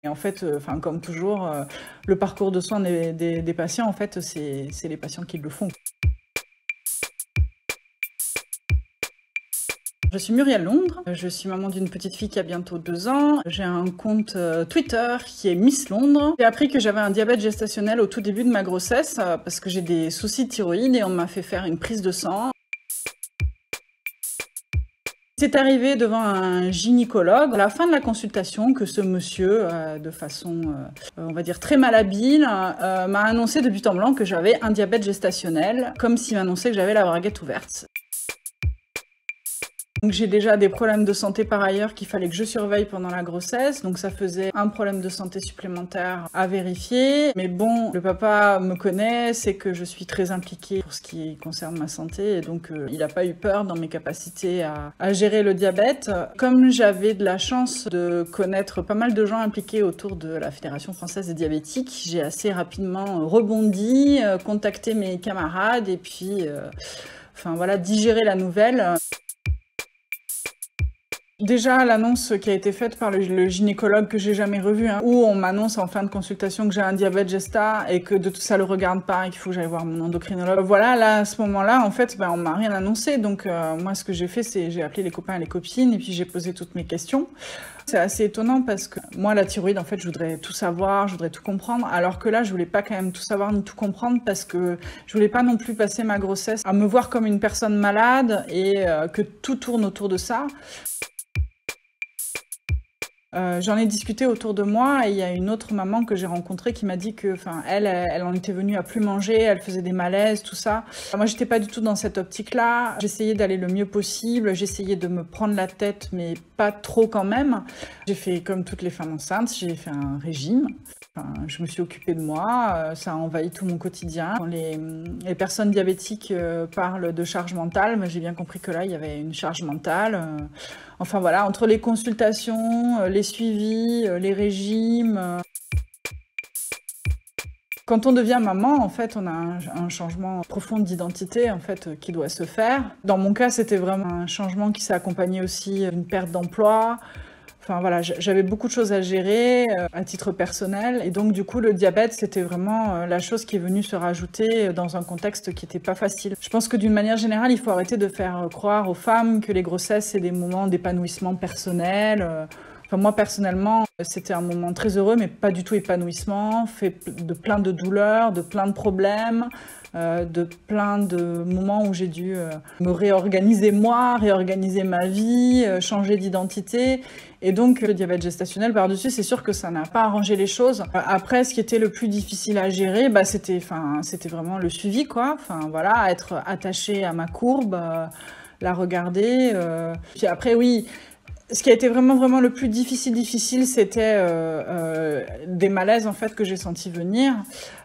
Et en fait, comme toujours, le parcours de soins des patients, en fait, c'est les patients qui le font. Je suis Muriel Londres, je suis maman d'une petite fille qui a bientôt 2 ans. J'ai un compte Twitter qui est Miss Londres. J'ai appris que j'avais un diabète gestationnel au tout début de ma grossesse parce que j'ai des soucis de thyroïde et on m'a fait faire une prise de sang. C'est arrivé devant un gynécologue à la fin de la consultation que ce monsieur, de façon, on va dire très malhabile, m'a annoncé de but en blanc que j'avais un diabète gestationnel, comme s'il m'annonçait que j'avais la braguette ouverte. Donc j'ai déjà des problèmes de santé par ailleurs qu'il fallait que je surveille pendant la grossesse, donc ça faisait un problème de santé supplémentaire à vérifier. Mais bon, le papa me connaît, sait que je suis très impliquée pour ce qui concerne ma santé, et donc il n'a pas eu peur dans mes capacités à gérer le diabète. Comme j'avais de la chance de connaître pas mal de gens impliqués autour de la Fédération française des diabétiques, j'ai assez rapidement rebondi, contacté mes camarades et puis digéré la nouvelle. Déjà, l'annonce qui a été faite par le gynécologue que j'ai jamais revu, où on m'annonce en fin de consultation que j'ai un diabète gesta et que de tout ça le regarde pas et qu'il faut que j'aille voir mon endocrinologue. Voilà, là, à ce moment-là, en fait, on m'a rien annoncé. Donc, moi, ce que j'ai fait, c'est j'ai appelé les copains et les copines et puis j'ai posé toutes mes questions. C'est assez étonnant parce que moi, la thyroïde, en fait, je voudrais tout savoir, je voudrais tout comprendre, alors que là, je voulais pas quand même tout savoir ni tout comprendre parce que je voulais pas non plus passer ma grossesse à me voir comme une personne malade et que tout tourne autour de ça. J'en ai discuté autour de moi et il y a une autre maman que j'ai rencontrée qui m'a dit que, elle en était venue à plus manger, elle faisait des malaises, tout ça. Moi, j'étais pas du tout dans cette optique-là. J'essayais d'aller le mieux possible, j'essayais de me prendre la tête, mais pas trop quand même. J'ai fait comme toutes les femmes enceintes, j'ai fait un régime. Je me suis occupée de moi, ça a envahi tout mon quotidien. Quand les personnes diabétiques parlent de charge mentale, mais j'ai bien compris que là, il y avait une charge mentale. Entre les consultations, les suivis, les régimes. Quand on devient maman, en fait, on a un changement profond d'identité, en fait, qui doit se faire. Dans mon cas, c'était vraiment un changement qui s'est accompagné aussi d'une perte d'emploi. J'avais beaucoup de choses à gérer à titre personnel et donc du coup le diabète c'était vraiment la chose qui est venue se rajouter dans un contexte qui n'était pas facile. Je pense que d'une manière générale il faut arrêter de faire croire aux femmes que les grossesses c'est des moments d'épanouissement personnel. Moi personnellement c'était un moment très heureux mais pas du tout épanouissement, fait de plein de douleurs, de plein de problèmes. De plein de moments où j'ai dû me réorganiser moi, réorganiser ma vie, changer d'identité. Et donc, le diabète gestationnel, par-dessus, c'est sûr que ça n'a pas arrangé les choses. Après, ce qui était le plus difficile à gérer, c'était vraiment le suivi, quoi. Être attaché à ma courbe, la regarder. Puis après, oui, ce qui a été vraiment le plus difficile, c'était des malaises en fait que j'ai senti venir.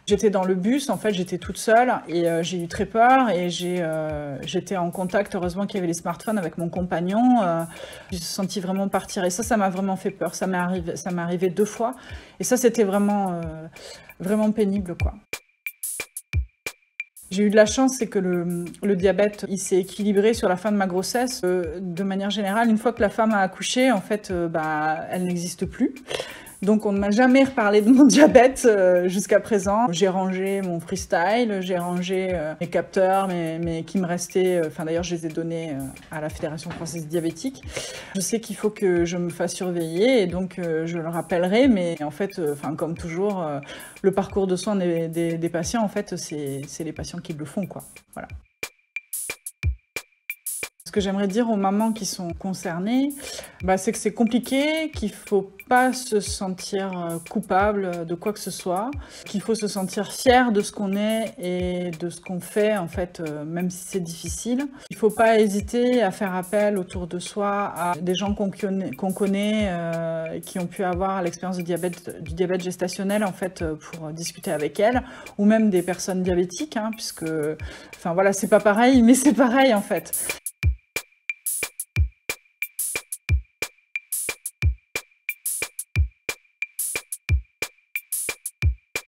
J'étais dans le bus, en fait, j'étais toute seule et j'ai eu très peur et j'étais en contact, heureusement qu'il y avait les smartphones avec mon compagnon. J'ai senti vraiment partir et ça m'a vraiment fait peur. Ça m'est arrivé 2 fois et ça, c'était vraiment pénible, quoi. J'ai eu de la chance, c'est que le diabète, il s'est équilibré sur la fin de ma grossesse. De manière générale, une fois que la femme a accouché, en fait, elle n'existe plus. Donc on ne m'a jamais reparlé de mon diabète jusqu'à présent. J'ai rangé mon freestyle, j'ai rangé mes capteurs, mais qui me restaient. D'ailleurs, je les ai donnés à la Fédération française diabétique. Je sais qu'il faut que je me fasse surveiller et donc je le rappellerai. Mais en fait, comme toujours, le parcours de soins des patients, en fait, c'est les patients qui le font, quoi. Voilà. Ce que j'aimerais dire aux mamans qui sont concernées, c'est que c'est compliqué, qu'il faut pas se sentir coupable de quoi que ce soit, qu'il faut se sentir fier de ce qu'on est et de ce qu'on fait, en fait, même si c'est difficile. Il faut pas hésiter à faire appel autour de soi à des gens qu'on connaît, qui ont pu avoir l'expérience du diabète gestationnel, en fait, pour discuter avec elles, ou même des personnes diabétiques, puisque, c'est pas pareil, mais c'est pareil, en fait.